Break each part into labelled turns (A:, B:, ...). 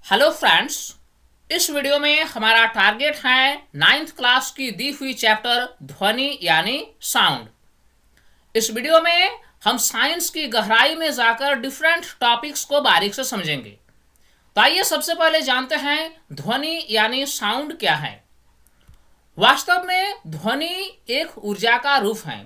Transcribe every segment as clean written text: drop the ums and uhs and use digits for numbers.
A: Hello friends. इस video में हमारा टारगेट है 9th क्लास की दी हुई चैप्टर ध्वनि यानी साउंड। इस वीडियो में हम साइंस की गहराई में जाकर डिफरेंट टॉपिक्स को बारीक से समझेंगे। तो आइए सबसे पहले जानते हैं ध्वनि यानी साउंड क्या है। वास्तव में ध्वनि एक ऊर्जा का रूप है।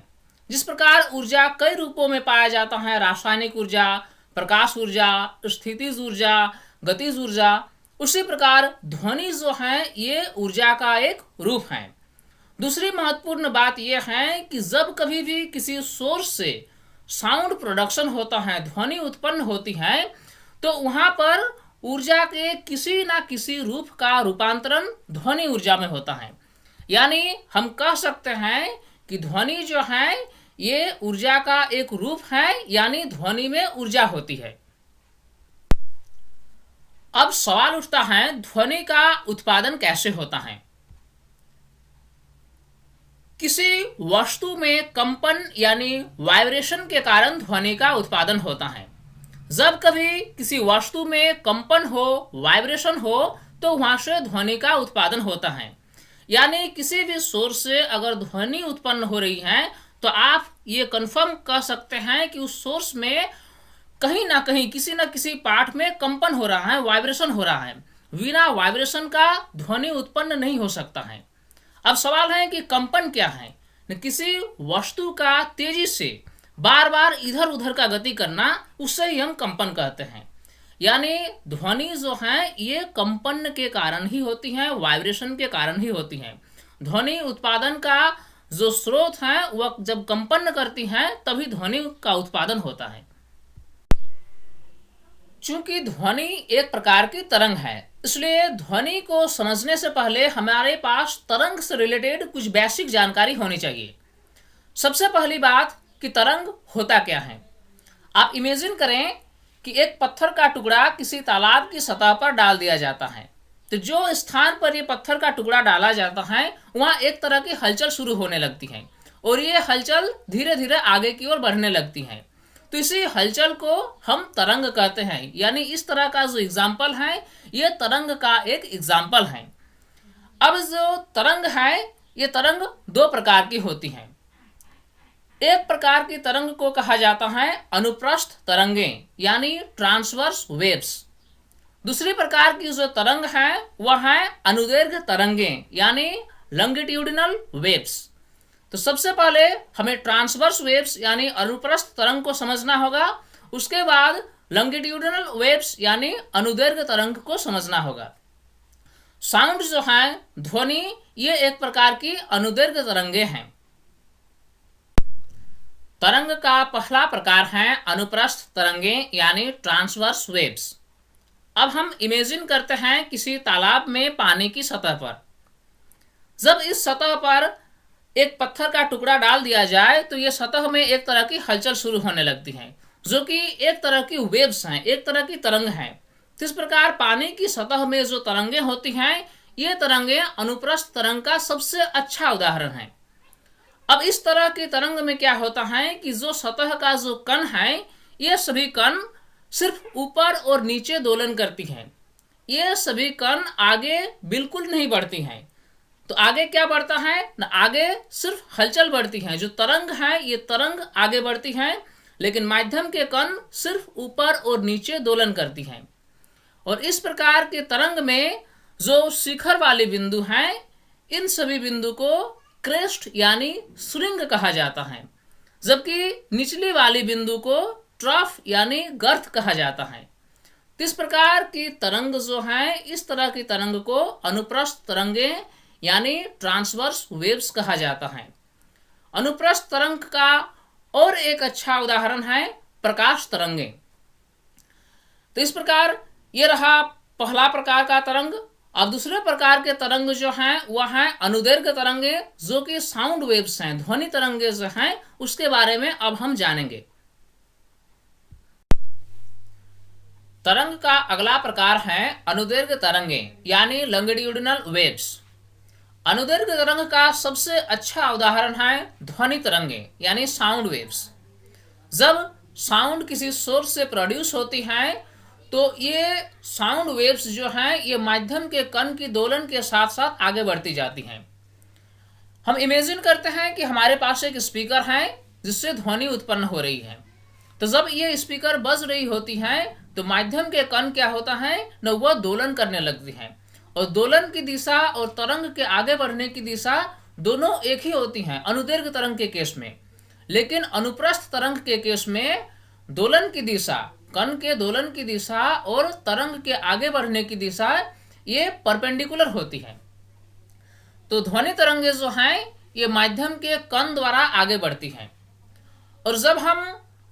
A: जिस प्रकार ऊर्जा कई रूपों में पाया जाता है, रासायनिक ऊर्जा, प्रकाश ऊर्जा, स्थितिज ऊर्जा, गतिज ऊर्जा, उसी प्रकार ध्वनि जो है ये ऊर्जा का एक रूप है। दूसरी महत्वपूर्ण बात यह है कि जब कभी भी किसी सोर्स से साउंड प्रोडक्शन होता है, ध्वनि उत्पन्न होती है, तो वहां पर ऊर्जा के किसी ना किसी रूप का रूपांतरण ध्वनि ऊर्जा में होता है। यानी हम कह सकते हैं कि ध्वनि जो है ये ऊर्जा का एक रूप है, यानी ध्वनि में ऊर्जा होती है। अब सवाल उठता है ध्वनि का उत्पादन कैसे होता है। किसी वस्तु में कंपन यानी वाइब्रेशन के कारण ध्वनि का उत्पादन होता है। जब कभी किसी वस्तु में कंपन हो, वाइब्रेशन हो, तो वहां से ध्वनि का उत्पादन होता है। यानी किसी भी सोर्स से अगर ध्वनि उत्पन्न हो रही है तो आप ये कंफर्म कर सकते हैं कि उस सोर्स में कहीं ना कहीं किसी न किसी पार्ट में कंपन हो रहा है, वाइब्रेशन हो रहा है। बिना वाइब्रेशन का ध्वनि उत्पन्न नहीं हो सकता है। अब सवाल है कि कंपन क्या है। किसी वस्तु का तेजी से बार बार इधर उधर का गति करना, उससे ही हम कंपन कहते हैं। यानी ध्वनि जो है ये कंपन के कारण ही होती है, वाइब्रेशन के कारण ही होती है। ध्वनि उत्पादन का जो स्रोत है वह जब कंपन करती है तभी ध्वनि का उत्पादन होता है। चूंकि ध्वनि एक प्रकार की तरंग है, इसलिए ध्वनि को समझने से पहले हमारे पास तरंग से रिलेटेड कुछ बेसिक जानकारी होनी चाहिए। सबसे पहली बात कि तरंग होता क्या है। आप इमेजिन करें कि एक पत्थर का टुकड़ा किसी तालाब की सतह पर डाल दिया जाता है। तो जो स्थान पर यह पत्थर का टुकड़ा डाला जाता है वहां एक तरह की हलचल शुरू होने लगती है और ये हलचल धीरे धीरे आगे की ओर बढ़ने लगती है। तो इसी हलचल को हम तरंग कहते हैं। यानी इस तरह का जो एग्जाम्पल है ये तरंग का एक एग्जाम्पल है। अब जो तरंग है ये तरंग दो प्रकार की होती है। एक प्रकार की तरंग को कहा जाता है अनुप्रस्थ तरंगें यानी ट्रांसवर्स वेव्स। दूसरी प्रकार की जो तरंग है वह है अनुदैर्घ्य तरंगें यानी लॉन्गिट्यूडिनल वेव्स। तो सबसे पहले हमें ट्रांसवर्स वेव्स यानी अनुप्रस्थ तरंग को समझना होगा, उसके बाद लॉन्गिट्यूडिनल वेव्स यानी अनुदैर्घ्य तरंग को समझना होगा। साउंड जो है ध्वनि ये एक प्रकार की अनुदैर्घ्य तरंगे हैं। तरंग का पहला प्रकार है अनुप्रस्थ तरंगे यानी ट्रांसवर्स वेव्स। अब हम इमेजिन करते हैं किसी तालाब में पानी की सतह पर। जब इस सतह पर एक पत्थर का टुकड़ा डाल दिया जाए तो यह सतह में एक तरह की हलचल शुरू होने लगती है, जो कि एक तरह की वेव्स हैं, एक तरह की तरंग है। तो इस प्रकार पानी की सतह में जो तरंगे होती हैं ये तरंगे अनुप्रस्थ तरंग का सबसे अच्छा उदाहरण है। अब इस तरह की तरंग में क्या होता है कि जो सतह का जो कण है ये सभी कण सिर्फ ऊपर और नीचे दोलन करती हैं। ये सभी कण आगे बिल्कुल नहीं बढ़ती हैं। तो आगे क्या बढ़ता है ना, आगे सिर्फ हलचल बढ़ती है। जो तरंग है ये तरंग आगे बढ़ती है, लेकिन माध्यम के कण सिर्फ ऊपर और नीचे दोलन करती हैं। और इस प्रकार के तरंग में जो शिखर वाले बिंदु हैं इन सभी बिंदु को क्रेस्ट यानी श्रृंग कहा जाता है, जबकि निचली वाली बिंदु को ट्रफ यानी गर्त कहा जाता है। इस प्रकार की तरंग जो है इस तरह की तरंग को अनुप्रस्थ तरंगे यानी ट्रांसवर्स वेव्स कहा जाता है। अनुप्रस्थ तरंग का और एक अच्छा उदाहरण है प्रकाश तरंगे। तो इस प्रकार ये रहा पहला प्रकार का तरंग। अब दूसरे प्रकार के तरंग जो हैं वह है अनुदैर्घ्य तरंगे, जो कि साउंड वेव्स हैं, ध्वनि तरंगे जो हैं उसके बारे में अब हम जानेंगे। तरंग का अगला प्रकार है अनुदैर्घ्य तरंगे यानी लॉन्गिट्यूडिनल वेव्स। अनुदैर्घ्य तरंग का सबसे अच्छा उदाहरण है ध्वनि तरंगे यानी साउंड वेव्स। जब साउंड किसी सोर्स से प्रोड्यूस होती है तो ये साउंड वेव्स जो हैं ये माध्यम के कण की दोलन के साथ साथ आगे बढ़ती जाती हैं। हम इमेजिन करते हैं कि हमारे पास एक स्पीकर है जिससे ध्वनि उत्पन्न हो रही है। तो जब ये स्पीकर बज रही होती है तो माध्यम के कण क्या होता है न, वह दोलन करने लगती है, और दोलन की दिशा और तरंग के आगे बढ़ने की दिशा दोनों एक ही होती हैं अनुदैर्घ्य तरंग के केस में। लेकिन अनुप्रस्थ तरंग के केस में दोलन की दिशा, कण के दोलन की दिशा और तरंग के आगे बढ़ने की दिशा ये परपेंडिकुलर होती है। तो ध्वनि तरंगे जो हैं ये माध्यम के कण द्वारा आगे बढ़ती हैं, और जब हम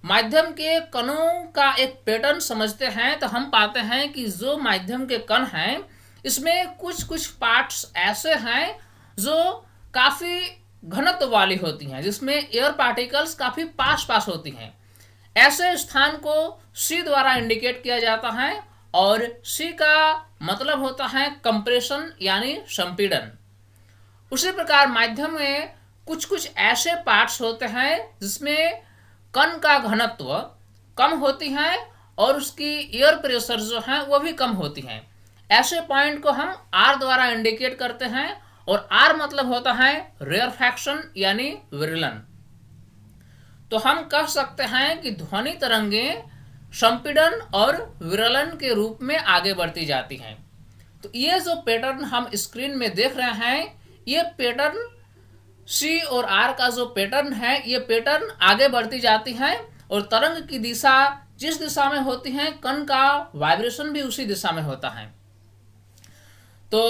A: माध्यम के कणों का एक पैटर्न समझते हैं तो हम पाते हैं कि जो माध्यम के कण हैं इसमें कुछ कुछ पार्ट्स ऐसे हैं जो काफी घनत्व वाली होती हैं, जिसमें एयर पार्टिकल्स काफी पास पास होती हैं। ऐसे स्थान को सी द्वारा इंडिकेट किया जाता है, और सी का मतलब होता है कंप्रेशन यानी संपीड़न। उसी प्रकार माध्यम में कुछ कुछ ऐसे पार्ट्स होते हैं जिसमें कण का घनत्व कम होती है और उसकी एयर प्रेशर जो है वो भी कम होती है। ऐसे पॉइंट को हम आर द्वारा इंडिकेट करते हैं, और आर मतलब होता है रेयरफैक्शन यानी विरलन। तो हम कह सकते हैं कि ध्वनि तरंगे संपीड़न और विरलन के रूप में आगे बढ़ती जाती हैं। तो ये जो पैटर्न हम स्क्रीन में देख रहे हैं, ये पैटर्न सी और आर का जो पैटर्न है ये पैटर्न आगे बढ़ती जाती है, और तरंग की दिशा जिस दिशा में होती है कण का वाइब्रेशन भी उसी दिशा में होता है। तो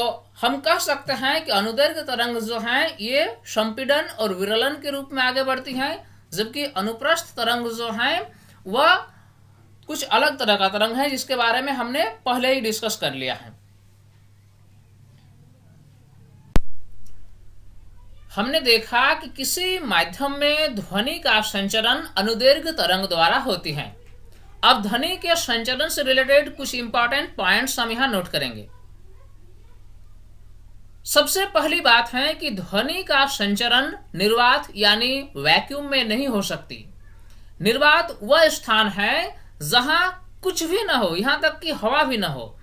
A: हम कह सकते हैं कि अनुदैर्घ्य तरंग जो है ये संपीड़न और विरलन के रूप में आगे बढ़ती है, जबकि अनुप्रस्थ तरंग जो है वह कुछ अलग तरह का तरंग है जिसके बारे में हमने पहले ही डिस्कस कर लिया है। हमने देखा कि किसी माध्यम में ध्वनि का संचरण अनुदैर्घ्य तरंग द्वारा होती है। अब ध्वनि के संचरण से रिलेटेड कुछ इंपॉर्टेंट पॉइंट्स हम यहां नोट करेंगे। सबसे पहली बात है कि ध्वनि का संचरण निर्वात यानी वैक्यूम में नहीं हो सकती। निर्वात वह स्थान है जहां कुछ भी न हो, यहां तक कि हवा भी न हो।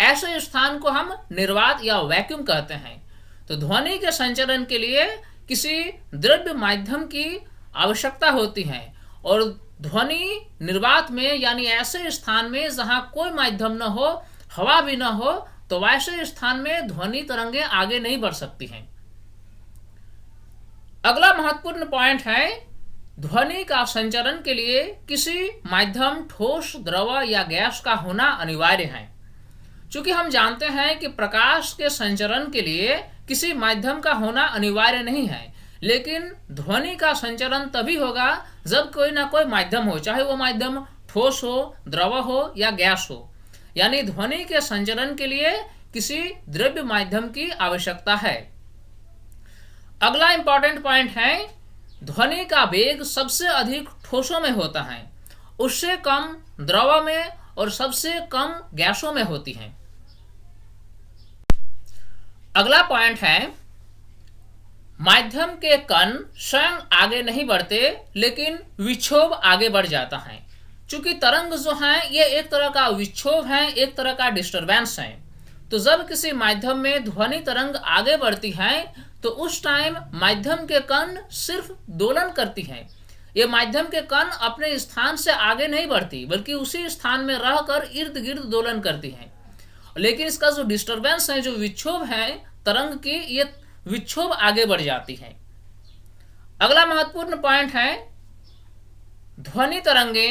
A: ऐसे स्थान को हम निर्वात या वैक्यूम कहते हैं। तो ध्वनि के संचरण के लिए किसी द्रव्य माध्यम की आवश्यकता होती है, और ध्वनि निर्वात में यानी ऐसे स्थान में जहां कोई माध्यम न हो, हवा भी न हो, तो वैसे स्थान में ध्वनि तरंगे आगे नहीं बढ़ सकती हैं। अगला महत्वपूर्ण पॉइंट है ध्वनि का संचरण के लिए किसी माध्यम ठोस, द्रव या गैस का होना अनिवार्य है। चूंकि हम जानते हैं कि प्रकाश के संचरण के लिए किसी माध्यम का होना अनिवार्य नहीं है, लेकिन ध्वनि का संचरण तभी होगा जब कोई ना कोई माध्यम हो, चाहे वो माध्यम ठोस हो, द्रव हो या गैस हो। यानी ध्वनि के संचरण के लिए किसी द्रव्य माध्यम की आवश्यकता है। अगला इंपॉर्टेंट पॉइंट है ध्वनि का वेग सबसे अधिक ठोसों में होता है, उससे कम द्रव में और सबसे कम गैसों में होती है। अगला पॉइंट है माध्यम के कण स्वयं आगे नहीं बढ़ते, लेकिन विक्षोभ आगे बढ़ जाता है। चूंकि तरंग जो है ये एक तरह का विक्षोभ है, एक तरह का डिस्टरबेंस है। तो जब किसी माध्यम में ध्वनि तरंग आगे बढ़ती है तो उस टाइम माध्यम के कण सिर्फ दोलन करती हैं। ये माध्यम के कण अपने स्थान से आगे नहीं बढ़ती, बल्कि उसी स्थान में रहकर इर्द गिर्द दोलन करती हैं। लेकिन इसका जो डिस्टरबेंस है, जो विक्षोभ है तरंग की, ये विक्षोभ आगे बढ़ जाती है। अगला महत्वपूर्ण पॉइंट है ध्वनि तरंगे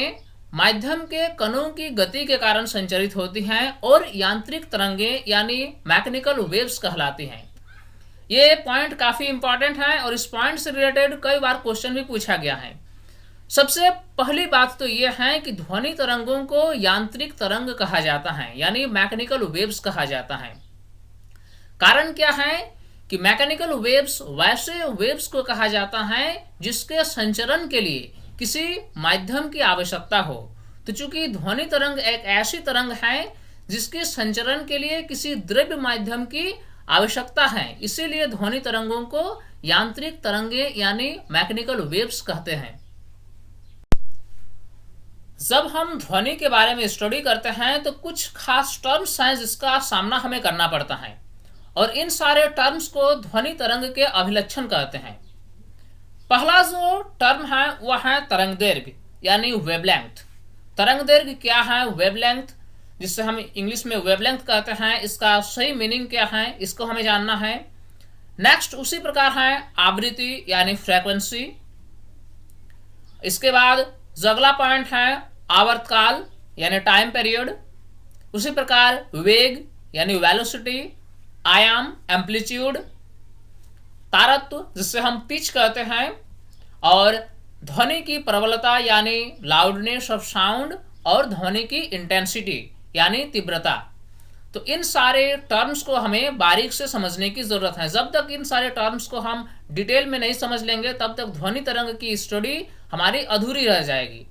A: माध्यम के कणों की गति के कारण संचरित होती हैं और यांत्रिक तरंगे यानी मैकेनिकल वेव्स कहलाती हैं। ये पॉइंट काफी इंपॉर्टेंट है और इस पॉइंट से रिलेटेड कई बार क्वेश्चन भी पूछा गया है। सबसे पहली बात तो यह है कि ध्वनि तरंगों को यांत्रिक तरंग कहा जाता है, यानी मैकेनिकल वेव्स कहा जाता है। कारण क्या है कि मैकेनिकल वेव्स वैसे वेव्स को कहा जाता है जिसके संचरण के लिए किसी माध्यम की आवश्यकता हो। तो चूंकि ध्वनि तरंग एक ऐसी तरंग है जिसके संचरण के लिए किसी द्रव्य माध्यम की आवश्यकता है, इसीलिए ध्वनि तरंगों को यांत्रिक तरंगे यानी मैकेनिकल वेव्स कहते हैं। जब हम ध्वनि के बारे में स्टडी करते हैं तो कुछ खास टर्म्स हैं जिसका सामना हमें करना पड़ता है, और इन सारे टर्म्स को ध्वनि तरंग के अभिलक्षण कहते हैं। पहला जो टर्म है वह है तरंग दैर्घ्य यानी वेवलेंथ। तरंग दैर्घ्य क्या है? वेवलेंथ, जिससे हम इंग्लिश में वेवलेंथ कहते हैं, इसका सही मीनिंग क्या है इसको हमें जानना है। नेक्स्ट उसी प्रकार है आवृत्ति यानी फ्रीक्वेंसी। इसके बाद जो अगला पॉइंट है आवर्तकाल यानी टाइम पीरियड। उसी प्रकार वेग यानी वेलोसिटी, आयाम एम्पलीट्यूड, तारत्व जिससे हम पिच कहते हैं, और ध्वनि की प्रबलता यानी लाउडनेस ऑफ साउंड, और ध्वनि की इंटेंसिटी यानी तीव्रता। तो इन सारे टर्म्स को हमें बारीक से समझने की जरूरत है। जब तक इन सारे टर्म्स को हम डिटेल में नहीं समझ लेंगे तब तक ध्वनि तरंग की स्टडी हमारी अधूरी रह जाएगी।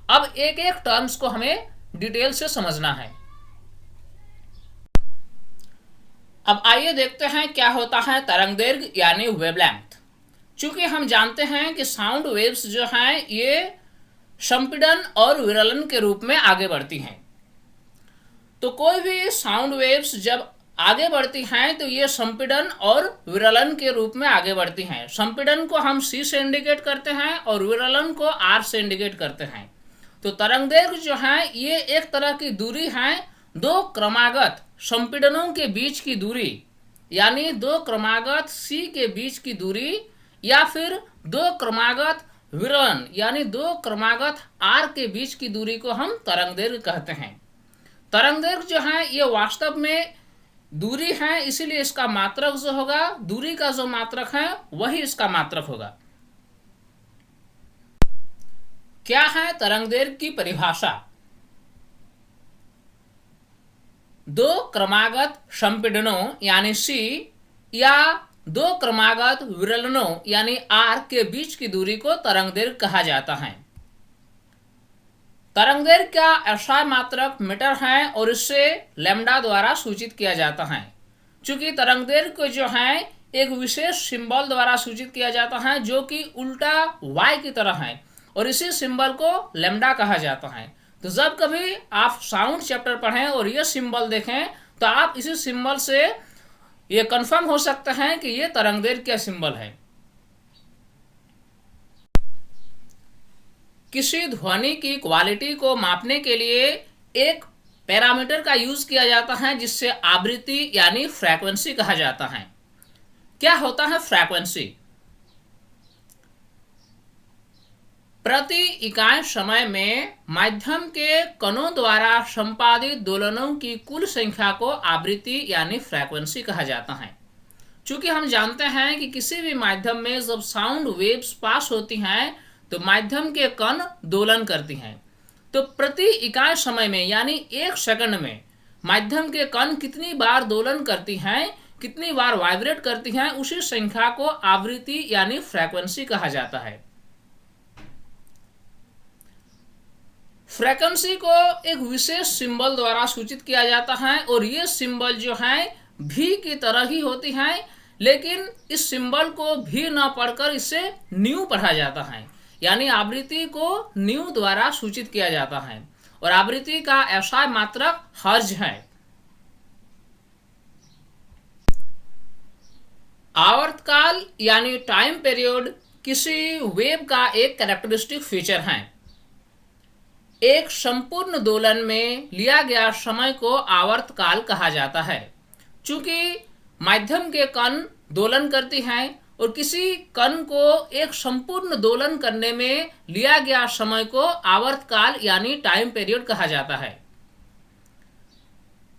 A: अब एक एक टर्म्स को हमें डिटेल से समझना है। अब आइए देखते हैं क्या होता है तरंग दैर्घ्य यानी वेवलेंथ। चूंकि हम जानते हैं कि साउंड वेव्स जो हैं ये संपीड़न और विरलन के रूप में आगे बढ़ती हैं। तो कोई भी साउंड वेव्स जब आगे बढ़ती हैं तो ये संपीड़न और विरलन के रूप में आगे बढ़ती हैं। संपीड़न को हम C से इंडिकेट करते हैं और विरलन को R से इंडिकेट करते हैं। तो तरंग दैर्घ्य जो है ये एक तरह की दूरी है, दो क्रमागत संपीड़नों के बीच की दूरी, यानी दो क्रमागत C के बीच की दूरी, या फिर दो क्रमागत विरलन यानी दो क्रमागत R के बीच की दूरी को हम तरंग दैर्घ्य कहते हैं। तरंग दैर्घ्य जो है ये वास्तव में दूरी है, इसीलिए इसका मात्रक जो होगा, दूरी का जो मात्रक है वही इसका मात्रक होगा। क्या है तरंग दैर्घ्य की परिभाषा? दो क्रमागत संपीड़नों यानी C या दो क्रमागत विरलनों यानी R के बीच की दूरी को तरंग दैर्घ्य कहा जाता है। तरंग दैर्घ्य का एसआई मात्रक मीटर है और इससे लैम्डा द्वारा सूचित किया जाता है। चूंकि तरंग दैर्घ्य को जो है एक विशेष सिंबल द्वारा सूचित किया जाता है जो कि उल्टा Y की तरह है, और इसी सिंबल को लैम्डा कहा जाता है। तो जब कभी आप साउंड चैप्टर पढ़ें और ये सिंबल देखें तो आप इसी सिंबल से ये कंफर्म हो सकते हैं कि ये तरंग दैर्घ्य का सिंबल है। किसी ध्वनि की क्वालिटी को मापने के लिए एक पैरामीटर का यूज किया जाता है जिससे आवृत्ति यानी फ्रीक्वेंसी कहा जाता है। क्या होता है फ्रीक्वेंसी? प्रति इकाई समय में माध्यम के कणों द्वारा संपादित दोलनों की कुल संख्या को आवृत्ति यानी फ्रीक्वेंसी कहा जाता है। चूंकि हम जानते हैं कि किसी भी माध्यम में जब साउंड वेव्स पास होती हैं तो माध्यम के कण दोलन करती हैं। तो प्रति इकाई समय में यानी एक सेकंड में माध्यम के कण कितनी बार दोलन करती हैं, कितनी बार वाइब्रेट करती हैं, उसी संख्या को आवृत्ति यानी फ्रीक्वेंसी कहा जाता है। फ्रीक्वेंसी को एक विशेष सिंबल द्वारा सूचित किया जाता है और ये सिंबल जो है भी की तरह ही होती है, लेकिन इस सिंबल को भी न पढ़कर इसे न्यू पढ़ा जाता है, यानी आवृत्ति को न्यू द्वारा सूचित किया जाता है, और आवृत्ति का एसआई मात्रक हर्ज है। आवर्तकाल यानी टाइम पीरियड किसी वेव का एक कैरेक्टरिस्टिक फीचर है। एक संपूर्ण दोलन में लिया गया समय को आवर्तकाल कहा जाता है। चूंकि माध्यम के कण दोलन करती हैं और किसी कण को एक संपूर्ण दोलन करने में लिया गया समय को आवर्तकाल यानी टाइम पीरियड कहा जाता है।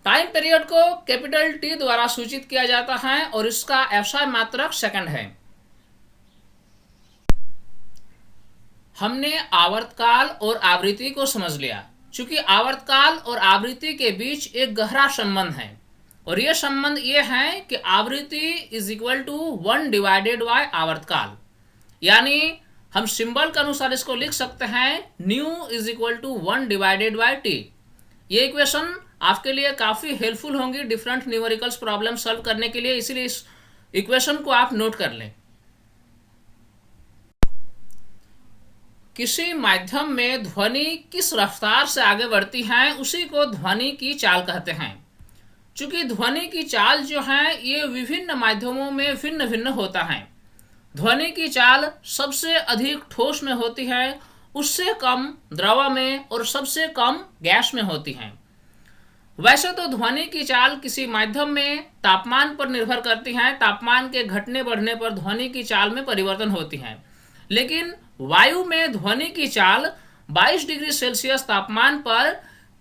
A: टाइम पीरियड को कैपिटल T द्वारा सूचित किया जाता है और इसका एसआई मात्रक सेकंड है। हमने आवर्तकाल और आवृत्ति को समझ लिया। चूंकि आवर्तकाल और आवृत्ति के बीच एक गहरा संबंध है, और यह संबंध ये है कि आवृत्ति is equal to 1 divided by आवर्तकाल, यानी हम सिंबल के अनुसार इसको लिख सकते हैं nu is equal to 1 divided by T. ये इक्वेशन आपके लिए काफी हेल्पफुल होंगी डिफरेंट न्यूमेरिकल्स प्रॉब्लम सॉल्व करने के लिए, इसलिए इस इक्वेशन को आप नोट कर लें। किसी माध्यम में ध्वनि किस रफ्तार से आगे बढ़ती है उसी को ध्वनि की चाल कहते हैं। चूंकि ध्वनि की चाल जो है ये विभिन्न माध्यमों में भिन्न भिन्न होता है। ध्वनि की चाल सबसे अधिक ठोस में होती है, उससे कम द्रव में और सबसे कम गैस में होती है। वैसे तो ध्वनि की चाल किसी माध्यम में तापमान पर निर्भर करती है। तापमान के घटने बढ़ने पर ध्वनि की चाल में परिवर्तन होती है। लेकिन वायु में ध्वनि की चाल 22 डिग्री सेल्सियस तापमान पर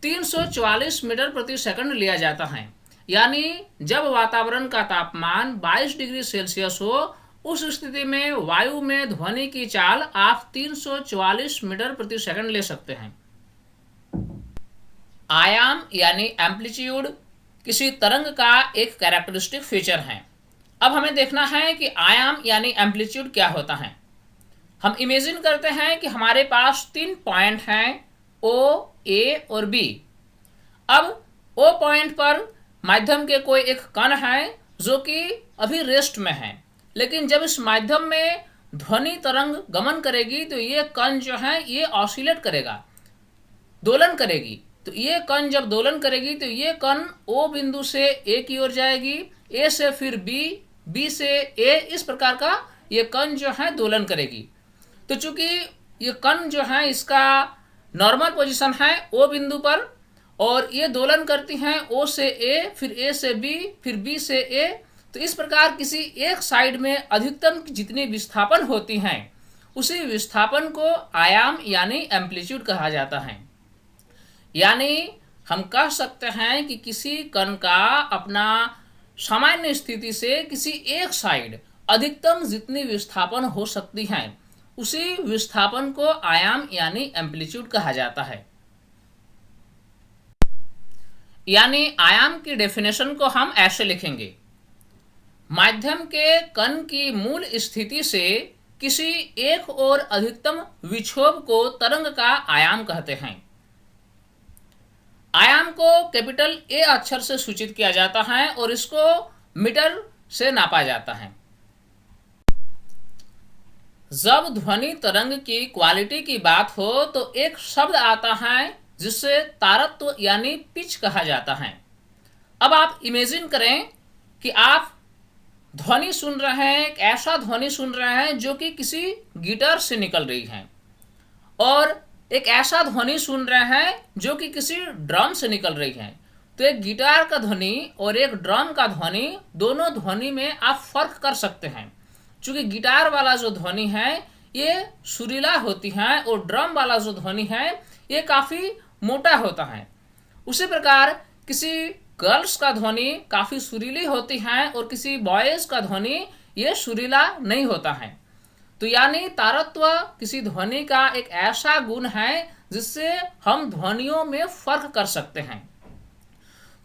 A: 344 मीटर प्रति सेकंड लिया जाता है। यानी जब वातावरण का तापमान 22 डिग्री सेल्सियस हो, उस स्थिति में वायु में ध्वनि की चाल आप 344 मीटर प्रति सेकंड ले सकते हैं। आयाम यानी एम्पलीट्यूड किसी तरंग का एक कैरेक्टरिस्टिक फीचर है। अब हमें देखना है कि आयाम यानी एम्पलीट्यूड क्या होता है। हम इमेजिन करते हैं कि हमारे पास 3 पॉइंट हैं, O, A और B। अब O पॉइंट पर माध्यम के कोई एक कण है जो कि अभी रेस्ट में है, लेकिन जब इस माध्यम में ध्वनि तरंग गमन करेगी तो ये कण जो है ये ऑसिलेट करेगा, दोलन करेगी। तो ये कण जब दोलन करेगी तो ये कण O बिंदु से A की ओर जाएगी, A से फिर B, B से A, इस प्रकार का ये कण जो है दोलन करेगी। तो चूंकि ये कण जो है इसका नॉर्मल पोजीशन है O बिंदु पर और ये दोलन करती हैं O से A, फिर A से B, फिर B से A। तो इस प्रकार किसी एक साइड में अधिकतम जितनी विस्थापन होती हैं उसी विस्थापन को आयाम यानी एम्पलीट्यूड कहा जाता है। यानी हम कह सकते हैं कि किसी कण का अपना सामान्य स्थिति से किसी एक साइड अधिकतम जितनी विस्थापन हो सकती है उसी विस्थापन को आयाम यानी एम्पलीट्यूड कहा जाता है। यानी आयाम की डेफिनेशन को हम ऐसे लिखेंगे, माध्यम के कण की मूल स्थिति से किसी एक और अधिकतम विक्षोभ को तरंग का आयाम कहते हैं। आयाम को कैपिटल A अक्षर से सूचित किया जाता है और इसको मीटर से नापा जाता है। जब ध्वनि तरंग की क्वालिटी की बात हो तो एक शब्द आता है जिससे तारत्व यानी पिच कहा जाता है। अब आप इमेजिन करें कि आप ध्वनि सुन रहे हैं, एक ऐसा ध्वनि सुन रहे हैं जो कि किसी गिटार से निकल रही है, और एक ऐसा ध्वनि सुन रहे हैं जो कि किसी ड्रम से निकल रही है। तो एक गिटार का ध्वनि और एक ड्रम का ध्वनि, दोनों ध्वनि में आप फर्क कर सकते हैं। चूंकि गिटार वाला जो ध्वनि है ये सुरीला होती है और ड्रम वाला जो ध्वनि है ये काफी मोटा होता है। उसी प्रकार किसी गर्ल्स का ध्वनि काफी सुरीली होती है और किसी बॉयज का ध्वनि ये सुरीला नहीं होता है। तो यानी तारत्व किसी ध्वनि का एक ऐसा गुण है जिससे हम ध्वनियों में फर्क कर सकते हैं।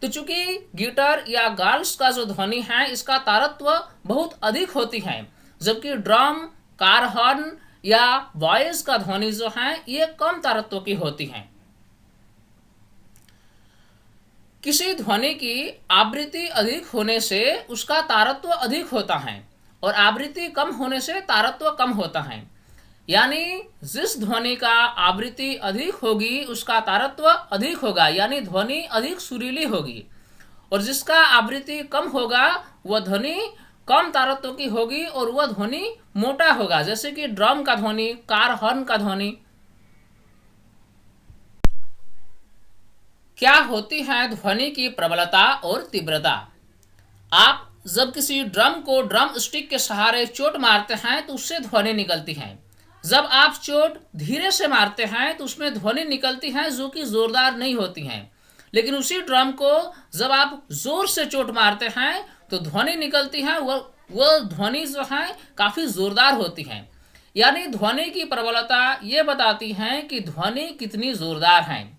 A: तो चूंकि गिटार या गर्ल्स का जो ध्वनि है इसका तारत्व बहुत अधिक होती है, जबकि ड्रम, कार हॉर्न या वॉइस का ध्वनि जो है ये कम तारत्व की होती है। किसी ध्वनि की आवृत्ति अधिक होने से उसका तारत्व अधिक होता है और आवृत्ति कम होने से तारत्व कम होता है। यानी जिस ध्वनि का आवृत्ति अधिक होगी उसका तारत्व अधिक होगा, यानी ध्वनि अधिक सुरीली होगी, और जिसका आवृत्ति कम होगा वह ध्वनि कम तारत्व की होगी और वह ध्वनि मोटा होगा, जैसे कि ड्रम का ध्वनि, कार हॉर्न का ध्वनि। क्या होती है ध्वनि की प्रबलता और तीव्रता? आप जब किसी ड्रम को ड्रम स्टिक के सहारे चोट मारते हैं तो उससे ध्वनि निकलती है। जब आप चोट धीरे से मारते हैं तो उसमें ध्वनि निकलती है जो कि जोरदार नहीं होती है। लेकिन उसी ड्रम को जब आप जोर से चोट मारते हैं तो ध्वनि निकलती है, वह ध्वनि जो है काफी जोरदार होती है। यानी ध्वनि की प्रबलता ये बताती है कि ध्वनि कितनी जोरदार है,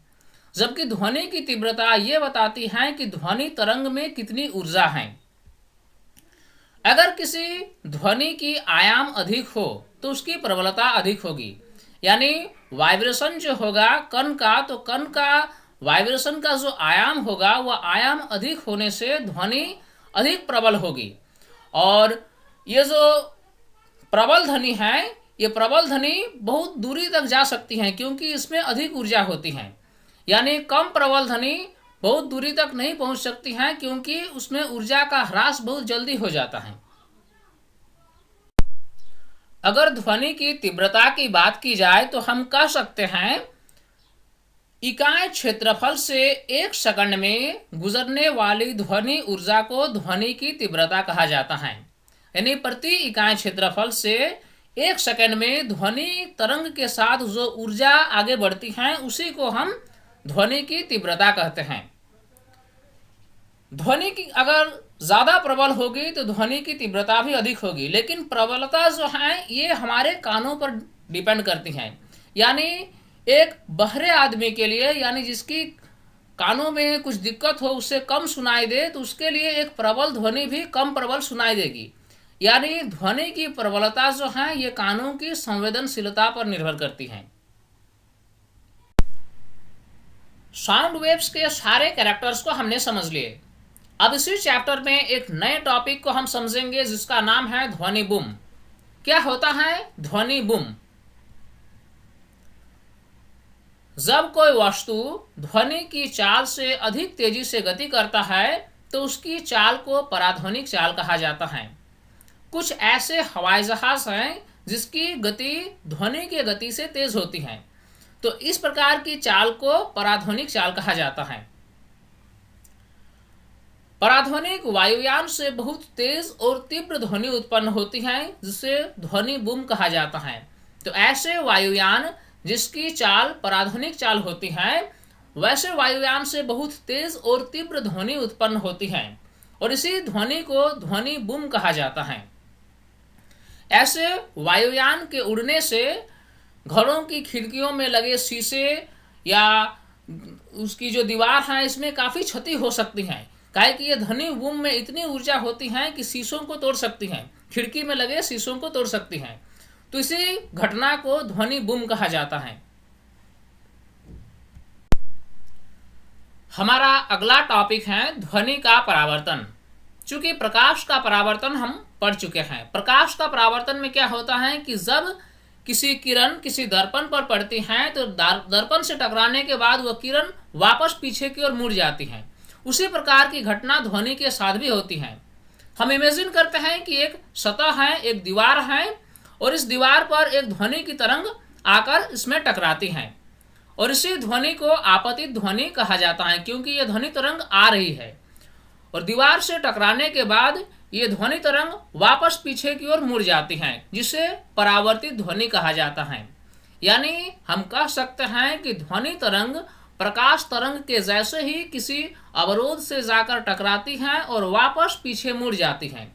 A: जबकि ध्वनि की तीव्रता ये बताती है कि ध्वनि तरंग में कितनी ऊर्जा है। अगर किसी ध्वनि की आयाम अधिक हो तो उसकी प्रबलता अधिक होगी। यानी वाइब्रेशन जो होगा कण का, तो कण का वाइब्रेशन का जो आयाम होगा वह आयाम अधिक होने से ध्वनि अधिक प्रबल होगी। और ये जो प्रबल ध्वनि है ये प्रबल ध्वनि बहुत दूरी तक जा सकती हैं क्योंकि इसमें अधिक ऊर्जा होती है, यानी कम प्रबल ध्वनि बहुत दूरी तक नहीं पहुंच सकती हैं क्योंकि उसमें ऊर्जा का ह्रास बहुत जल्दी हो जाता है। अगर ध्वनि की तीव्रता की बात की जाए तो हम कह सकते हैं इकाई क्षेत्रफल से 1 सेकंड में गुजरने वाली ध्वनि ऊर्जा को ध्वनि की तीव्रता कहा जाता है। यानी प्रति इकाई क्षेत्रफल से 1 सेकंड में ध्वनि तरंग के साथ जो ऊर्जा आगे बढ़ती है उसी को हम ध्वनि की तीव्रता कहते हैं। ध्वनि की अगर ज्यादा प्रबल होगी तो ध्वनि की तीव्रता भी अधिक होगी, लेकिन प्रबलता जो है ये हमारे कानों पर डिपेंड करती है। यानी एक बहरे आदमी के लिए, यानी जिसकी कानों में कुछ दिक्कत हो, उससे कम सुनाई दे, तो उसके लिए एक प्रबल ध्वनि भी कम प्रबल सुनाई देगी। यानी ध्वनि की प्रबलता जो है ये कानों की संवेदनशीलता पर निर्भर करती है। साउंड वेव्स के सारे कैरेक्टर्स को हमने समझ लिए। अब इसी चैप्टर में एक नए टॉपिक को हम समझेंगे जिसका नाम है ध्वनि बूम। क्या होता है ध्वनि बूम? जब कोई वस्तु ध्वनि की चाल से अधिक तेजी से गति करता है तो उसकी चाल को पराध्वनिक चाल कहा जाता है। कुछ ऐसे हवाई जहाज हैं जिसकी गति ध्वनि की गति से तेज होती है, तो इस प्रकार की चाल को पराध्वनिक चाल कहा जाता है। पराध्वनिक वायुयान से बहुत तेज और तीव्र ध्वनि उत्पन्न होती है जिसे ध्वनि बूम कहा जाता है। तो ऐसे वायुयान जिसकी चाल पराध्वनिक चाल होती है, वैसे वायुयान से बहुत तेज और तीव्र ध्वनि उत्पन्न होती है और इसी ध्वनि को ध्वनि बूम कहा जाता है। ऐसे वायुयान के उड़ने से घरों की खिड़कियों में लगे शीशे या उसकी जो दीवार है इसमें काफी क्षति हो सकती है, काहे कि ये ध्वनि बूम में इतनी ऊर्जा होती है कि शीशों को तोड़ सकती है, खिड़की में लगे शीशों को तोड़ सकती है। तो इसी घटना को ध्वनि बूम कहा जाता है। हमारा अगला टॉपिक है ध्वनि का परावर्तन। चूंकि प्रकाश का परावर्तन हम पढ़ चुके हैं। प्रकाश का परावर्तन में क्या होता है कि जब किसी किरण किसी दर्पण पर पड़ती है तो दर्पण से टकराने के बाद वह किरण वापस पीछे की ओर मुड़ जाती है। उसी प्रकार की घटना ध्वनि के साथ भी होती है। हम इमेजिन करते हैं कि एक सतह है, एक दीवार है और इस दीवार पर एक ध्वनि की तरंग आकर इसमें टकराती है और इसी ध्वनि को आपतित ध्वनि कहा जाता है क्योंकि यह ध्वनि तरंग आ रही है और दीवार से टकराने के बाद ये ध्वनि तरंग वापस पीछे की ओर मुड़ जाती है, जिसे परावर्तित ध्वनि कहा जाता है। यानी हम कह सकते हैं कि ध्वनि तरंग प्रकाश तरंग के जैसे ही किसी अवरोध से जाकर टकराती है और वापस पीछे मुड़ जाती है।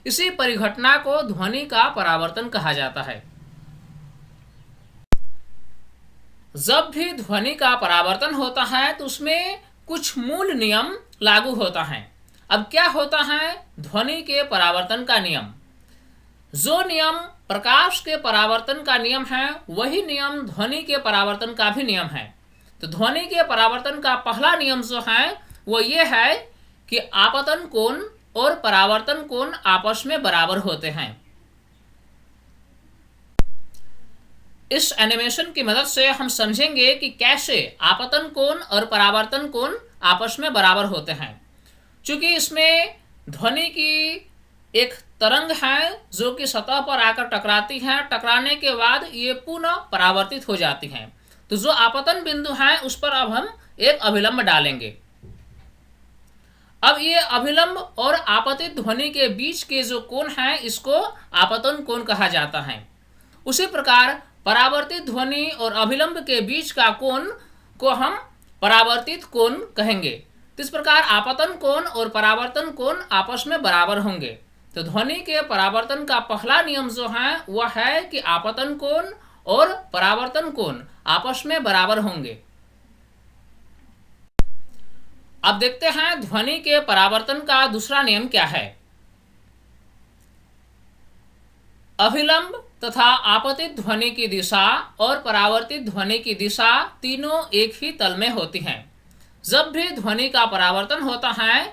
A: इसी परिघटना को ध्वनि का परावर्तन कहा जाता है। जब भी ध्वनि का परावर्तन होता है तो उसमें कुछ मूल नियम लागू होता है। अब क्या होता है ध्वनि के परावर्तन का नियम? जो नियम प्रकाश के परावर्तन का नियम है वही नियम ध्वनि के परावर्तन का भी नियम है। तो ध्वनि के परावर्तन का पहला नियम जो है वो ये है कि आपतन कोण और परावर्तन कोण आपस में बराबर होते हैं। इस एनिमेशन की मदद से हम समझेंगे कि कैसे आपतन कोण और परावर्तन कोण आपस में बराबर होते हैं। चूंकि इसमें ध्वनि की एक तरंग है जो कि सतह पर आकर टकराती है, टकराने के बाद ये पुनः परावर्तित हो जाती है। तो जो आपतन बिंदु है उस पर अब हम एक अभिलंब डालेंगे। अब ये अभिलंब और आपतित ध्वनि के बीच के जो कोण है इसको आपतन कोण कहा जाता है। उसी प्रकार परावर्तित ध्वनि और अभिलंब के बीच का कोण को हम परावर्तित कोण कहेंगे। तो इस प्रकार आपतन कोण और परावर्तन कोण आपस में बराबर होंगे। तो ध्वनि के परावर्तन का पहला नियम जो है वह है कि आपतन कोण और परावर्तन कोण आपस में बराबर होंगे। अब देखते हैं ध्वनि के परावर्तन का दूसरा नियम क्या है। अभिलंब तथा आपतित ध्वनि की दिशा और परावर्तित ध्वनि की दिशा तीनों एक ही तल में होती हैं। जब भी ध्वनि का परावर्तन होता है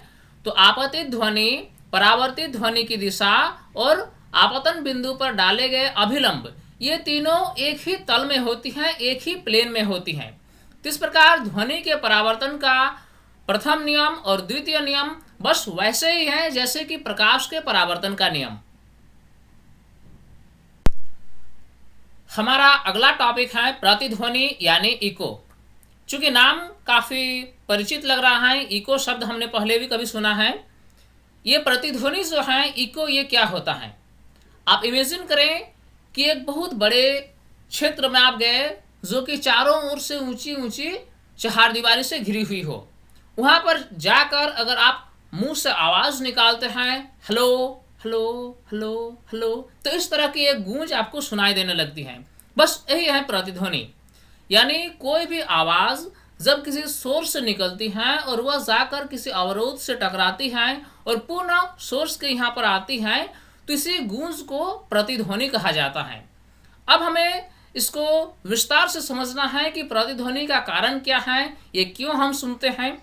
A: तो आपतित ध्वनि परावर्तित ध्वनि की दिशा और आपतन बिंदु पर डाले गए अभिलंब ये तीनों एक ही तल में होती हैं, एक ही प्लेन में होती हैं। तो इस प्रकार ध्वनि के परावर्तन का प्रथम नियम और द्वितीय नियम बस वैसे ही है जैसे कि प्रकाश के परावर्तन का नियम। हमारा अगला टॉपिक है प्रतिध्वनि यानी इको। चूंकि नाम काफी परिचित लग रहा है, इको शब्द हमने पहले भी कभी सुना है। ये प्रतिध्वनि जो है इको, ये क्या होता है? आप इमेजिन करें कि एक बहुत बड़े क्षेत्र में आप गए जो कि चारों ओर से ऊंची ऊंची चहारदीवारी से घिरी हुई हो। वहां पर जाकर अगर आप मुंह से आवाज निकालते हैं हेलो हेलो हेलो हेलो, तो इस तरह की एक गूंज आपको सुनाई देने लगती है। बस यही है प्रतिध्वनि। यानी कोई भी आवाज जब किसी सोर्स से निकलती है और वह जाकर किसी अवरोध से टकराती है और पुनः सोर्स के यहाँ पर आती है, तो इसी गूंज को प्रतिध्वनि कहा जाता है। अब हमें इसको विस्तार से समझना है कि प्रतिध्वनि का कारण क्या है, ये क्यों हम सुनते हैं।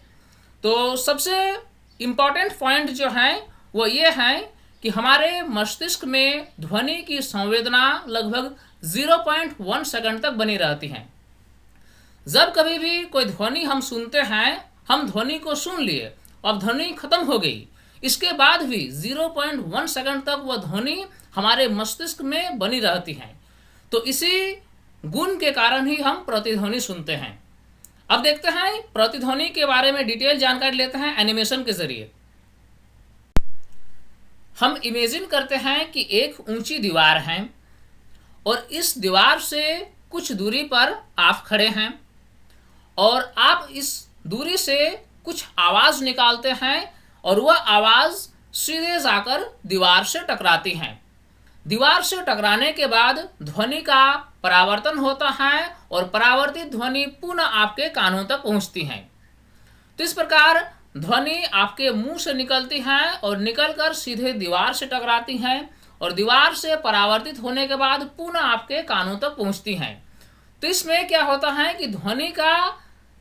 A: तो सबसे इम्पोर्टेंट पॉइंट जो है वो ये है कि हमारे मस्तिष्क में ध्वनि की संवेदना लगभग 0.1 सेकंड तक बनी रहती है। जब कभी भी कोई ध्वनि हम सुनते हैं, हम ध्वनि को सुन लिए, अब ध्वनि खत्म हो गई, इसके बाद भी 0.1 सेकंड तक वह ध्वनि हमारे मस्तिष्क में बनी रहती है। तो इसी गुण के कारण ही हम प्रतिध्वनि सुनते हैं। अब देखते हैं प्रतिध्वनि के बारे में डिटेल जानकारी लेते हैं एनिमेशन के जरिए। हम इमेजिन करते हैं कि एक ऊंची दीवार है और इस दीवार से कुछ दूरी पर आप खड़े हैं और आप इस दूरी से कुछ आवाज निकालते हैं और वह आवाज सीधे जाकर दीवार से टकराती है। दीवार से टकराने के बाद ध्वनि का परावर्तन होता है और परावर्तित ध्वनि पुनः आपके कानों तक पहुंचती है। तो इस प्रकार ध्वनि आपके मुंह से निकलती है और निकलकर सीधे दीवार से टकराती है और दीवार से परावर्तित होने के बाद पुनः आपके कानों तक पहुंचती है। तो इसमें क्या होता है कि ध्वनि का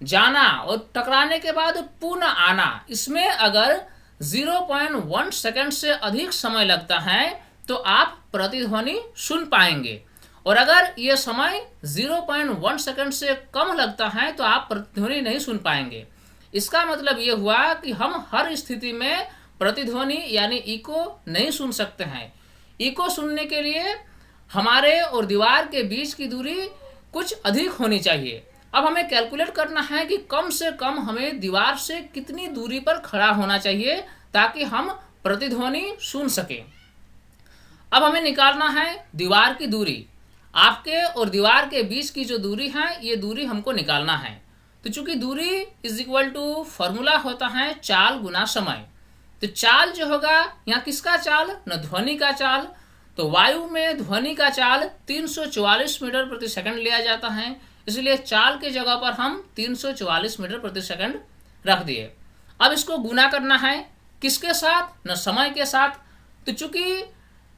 A: जाना और टकराने के बाद पुनः आना, इसमें अगर 0.1 सेकंड से अधिक समय लगता है तो आप प्रतिध्वनि सुन पाएंगे, और अगर यह समय 0.1 सेकंड से कम लगता है तो आप प्रतिध्वनि नहीं सुन पाएंगे। इसका मतलब यह हुआ कि हम हर स्थिति में प्रतिध्वनि यानी इको नहीं सुन सकते हैं। इको सुनने के लिए हमारे और दीवार के बीच की दूरी कुछ अधिक होनी चाहिए। अब हमें कैलकुलेट करना है कि कम से कम हमें दीवार से कितनी दूरी पर खड़ा होना चाहिए ताकि हम प्रतिध्वनि सुन सकें। अब हमें निकालना है दीवार की दूरी। आपके और दीवार के बीच की जो दूरी है, ये दूरी हमको निकालना है। तो चूंकि दूरी इज इक्वल टू फॉर्मूला होता है चाल गुना समय। तो चाल जो होगा, यहाँ किसका चाल? न ध्वनि का चाल। तो वायु में ध्वनि का चाल 344 मीटर प्रति सेकंड लिया जाता है, इसलिए चाल के जगह पर हम 344 मीटर प्रति सेकंड रख दिए। अब इसको गुना करना है किसके साथ? न समय के साथ। तो चूंकि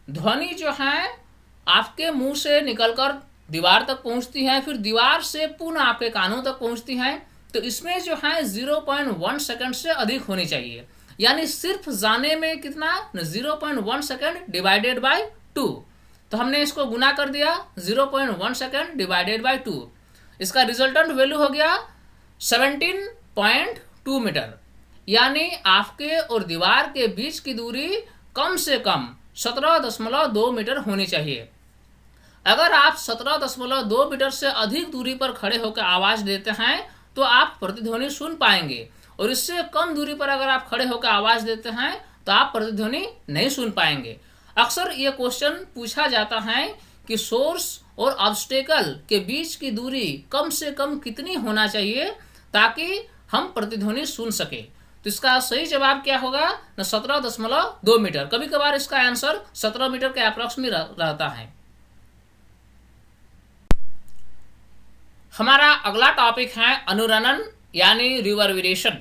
A: ध्वनि जो है आपके मुंह से निकलकर दीवार तक पहुंचती है, फिर दीवार से पुनः आपके कानों तक पहुंचती है, तो इसमें जो है 0.1 सेकंड से अधिक होनी चाहिए। यानी सिर्फ जाने में कितना? 0.1 सेकंड डिवाइडेड बाय 2। तो हमने इसको गुना कर दिया 0.1 सेकंड डिवाइडेड बाय 2। इसका रिजल्टेंट वैल्यू हो गया 17.2 मीटर। यानी आपके और दीवार के बीच की दूरी कम से कम 17.2 मीटर होनी चाहिए। अगर आप 17.2 मीटर से अधिक दूरी पर खड़े होकर आवाज देते हैं तो आप प्रतिध्वनि सुन पाएंगे, और इससे कम दूरी पर अगर आप खड़े होकर आवाज देते हैं तो आप प्रतिध्वनि नहीं सुन पाएंगे। अक्सर ये क्वेश्चन पूछा जाता है कि सोर्स और ऑब्स्टेकल के बीच की दूरी कम से कम कितनी होना चाहिए ताकि हम प्रतिध्वनि सुन सके। तो इसका सही जवाब क्या होगा? 17.2 मीटर। कभी कभार इसका आंसर 17 मीटर के अप्रॉक्स में रहता है। हमारा अगला टॉपिक है अनुरणन यानी रिवर्बरेशन।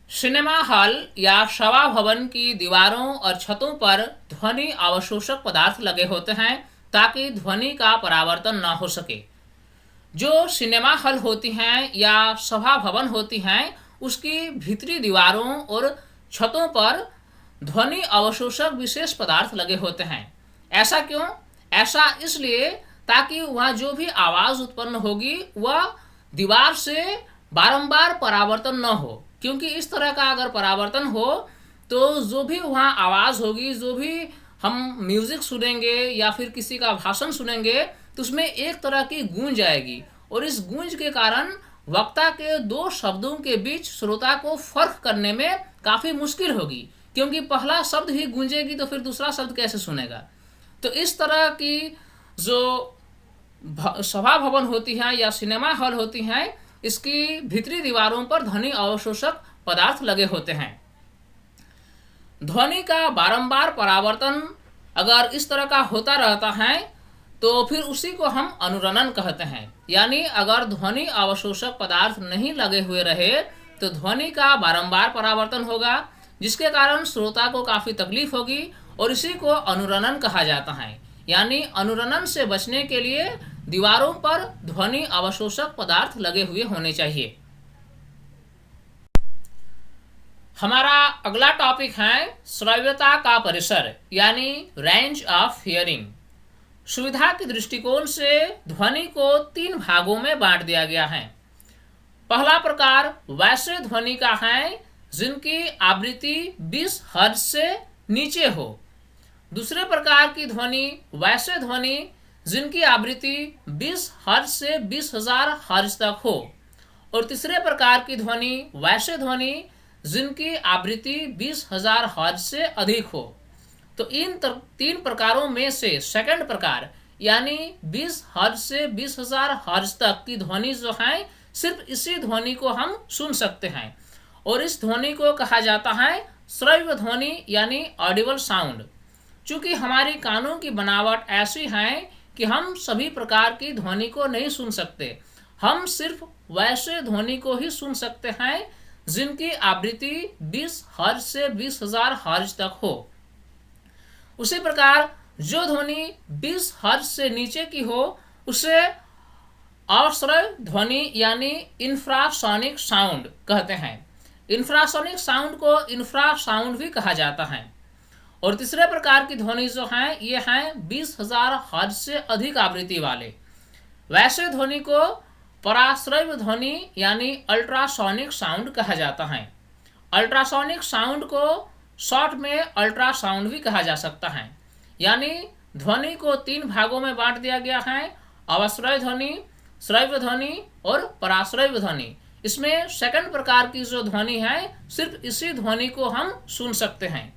A: सिनेमा हॉल या सभा भवन की दीवारों और छतों पर ध्वनि अवशोषक पदार्थ लगे होते हैं ताकि ध्वनि का परावर्तन न हो सके। जो सिनेमा हॉल होती हैं या सभा भवन होती हैं, उसकी भीतरी दीवारों और छतों पर ध्वनि अवशोषक विशेष पदार्थ लगे होते हैं। ऐसा क्यों? ऐसा इसलिए ताकि वह जो भी आवाज उत्पन्न होगी वह दीवार से बारंबार परावर्तन न हो, क्योंकि इस तरह का अगर परावर्तन हो तो जो भी वहाँ आवाज होगी, जो भी हम म्यूजिक सुनेंगे या फिर किसी का भाषण सुनेंगे, तो उसमें एक तरह की गूंज आएगी और इस गूंज के कारण वक्ता के दो शब्दों के बीच श्रोता को फर्क करने में काफी मुश्किल होगी, क्योंकि पहला शब्द ही गूंजेगी तो फिर दूसरा शब्द कैसे सुनेगा। तो इस तरह की जो सभा भवन होती है या सिनेमा हॉल होती हैं, इसकी भीतरी दीवारों पर ध्वनि अवशोषक पदार्थ लगे होते हैं। ध्वनि का बारंबार परावर्तन अगर इस तरह का होता रहता है तो फिर उसी को हम अनुरणन कहते हैं। यानी अगर ध्वनि अवशोषक पदार्थ नहीं लगे हुए रहे तो ध्वनि का बारंबार परावर्तन होगा, जिसके कारण श्रोता को काफी तकलीफ होगी और इसी को अनुरणन कहा जाता है। यानी अनुरणन से बचने के लिए दीवारों पर ध्वनि अवशोषक पदार्थ लगे हुए होने चाहिए। हमारा अगला टॉपिक है श्रव्यता का परिसर यानी रेंज ऑफ हियरिंग। सुविधा के दृष्टिकोण से ध्वनि को 3 भागों में बांट दिया गया है। पहला प्रकार वैसे ध्वनि का है जिनकी आवृत्ति 20 हर्ट्ज से नीचे हो। दूसरे प्रकार की ध्वनि वैसे ध्वनि जिनकी आवृत्ति 20 हर्ट्ज से 20,000 हर्ट्ज तक हो। और तीसरे प्रकार की ध्वनि वैसे ध्वनि जिनकी आवृत्ति 20,000 हर्ट्ज से अधिक हो। तो इन 3 प्रकारों में से सेकंड प्रकार यानी 20 हर्ट्ज से 20,000 हर्ट्ज तक की ध्वनि जो है, सिर्फ इसी ध्वनि को हम सुन सकते हैं और इस ध्वनि को कहा जाता है श्रव्य ध्वनि यानी ऑडिबल साउंड। चूंकि हमारी कानों की बनावट ऐसी है कि हम सभी प्रकार की ध्वनि को नहीं सुन सकते, हम सिर्फ वैसे ध्वनि को ही सुन सकते हैं जिनकी आवृत्ति 20 हर्ट्ज से 20,000 हर्ट्ज तक हो। उसी प्रकार जो ध्वनि 20 हर्ट्ज से नीचे की हो उसे अश्रव्य ध्वनि यानी इंफ्रासोनिक साउंड कहते हैं। इंफ्रासोनिक साउंड को इंफ्रासाउंड भी कहा जाता है। और तीसरे प्रकार की ध्वनि जो है ये हैं 20,000 हर्ट्ज से अधिक आवृत्ति वाले। वैसे ध्वनि को पराश्रव्य ध्वनि यानी अल्ट्रासोनिक साउंड कहा जाता है। अल्ट्रासोनिक साउंड को शॉर्ट में अल्ट्रासाउंड भी कहा जा सकता है। यानी ध्वनि को 3 भागों में बांट दिया गया है, अवश्रव्य ध्वनि, श्रव्य ध्वनि और पराश्रव्य ध्वनि। इसमें सेकंड प्रकार की जो ध्वनि है सिर्फ इसी ध्वनि को हम सुन सकते हैं।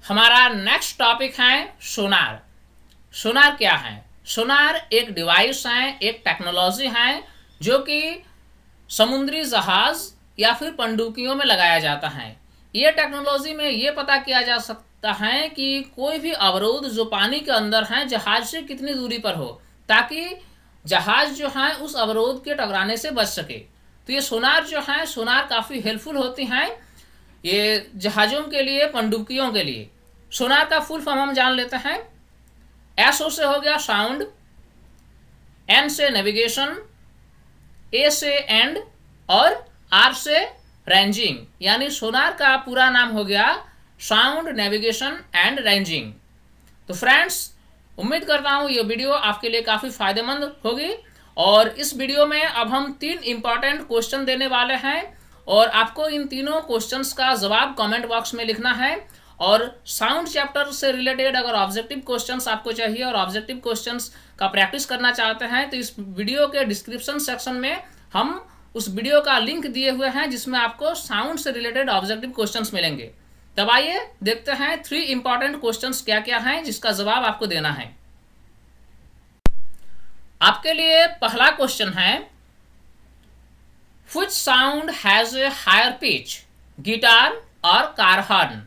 A: हमारा नेक्स्ट टॉपिक है सोनार। सोनार क्या है? सोनार एक डिवाइस है, एक टेक्नोलॉजी है जो कि समुद्री जहाज या फिर पनडुब्बियों में लगाया जाता है। ये टेक्नोलॉजी में ये पता किया जा सकता है कि कोई भी अवरोध जो पानी के अंदर है जहाज से कितनी दूरी पर हो, ताकि जहाज जो है उस अवरोध के टकराने से बच सके। तो ये सोनार जो है, सोनार काफी हेल्पफुल होती हैं ये जहाजों के लिए, पनडुब्बियों के लिए। सोनार का फुल फॉर्म हम जान लेते हैं। एसओ से हो गया साउंड, एन से नेविगेशन, ए से एंड और आर से रेंजिंग। यानी सोनार का पूरा नाम हो गया साउंड नेविगेशन एंड रेंजिंग। तो फ्रेंड्स, उम्मीद करता हूँ ये वीडियो आपके लिए काफ़ी फायदेमंद होगी। और इस वीडियो में अब हम 3 इंपॉर्टेंट क्वेश्चन देने वाले हैं और आपको इन तीनों क्वेश्चंस का जवाब कमेंट बॉक्स में लिखना है। और साउंड चैप्टर से रिलेटेड अगर ऑब्जेक्टिव क्वेश्चंस आपको चाहिए और ऑब्जेक्टिव क्वेश्चंस का प्रैक्टिस करना चाहते हैं तो इस वीडियो के डिस्क्रिप्शन सेक्शन में हम उस वीडियो का लिंक दिए हुए हैं जिसमें आपको साउंड से रिलेटेड ऑब्जेक्टिव क्वेश्चंस मिलेंगे। तब आइए देखते हैं 3 इंपॉर्टेंट क्वेश्चंस क्या क्या हैं जिसका जवाब आपको देना है। आपके लिए पहला क्वेश्चन है, which sound has a higher pitch, guitar और कार हॉर्न।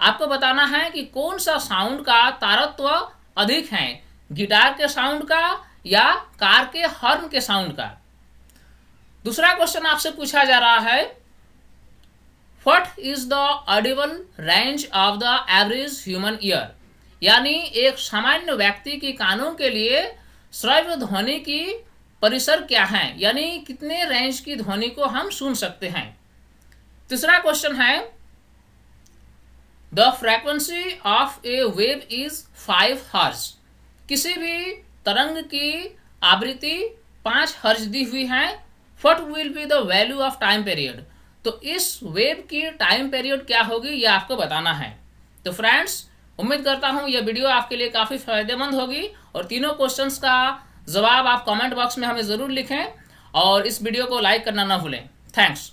A: आपको बताना है कि कौन सा साउंड का तारत्व अधिक है, गिटार के साउंड का या कार के हॉर्न के साउंड का। दूसरा क्वेश्चन आपसे पूछा जा रहा है, what is the Audible range of the average human ear. यानी एक सामान्य व्यक्ति की कानों के लिए श्रव्य ध्वनि की परिसर क्या है, यानी कितने रेंज की ध्वनि को हम सुन सकते हैं। तीसरा क्वेश्चन है, the frequency of A wave is 5 hertz. किसी भी तरंग की आवृत्ति 5 हर्ट्ज दी हुई है। What will be the value of time period. तो इस वेव की टाइम पीरियड क्या होगी ये आपको बताना है। तो फ्रेंड्स, उम्मीद करता हूँ यह वीडियो आपके लिए काफ़ी फायदेमंद होगी और तीनों क्वेश्चंस का जवाब आप कमेंट बॉक्स में हमें ज़रूर लिखें और इस वीडियो को लाइक करना ना भूलें। थैंक्स।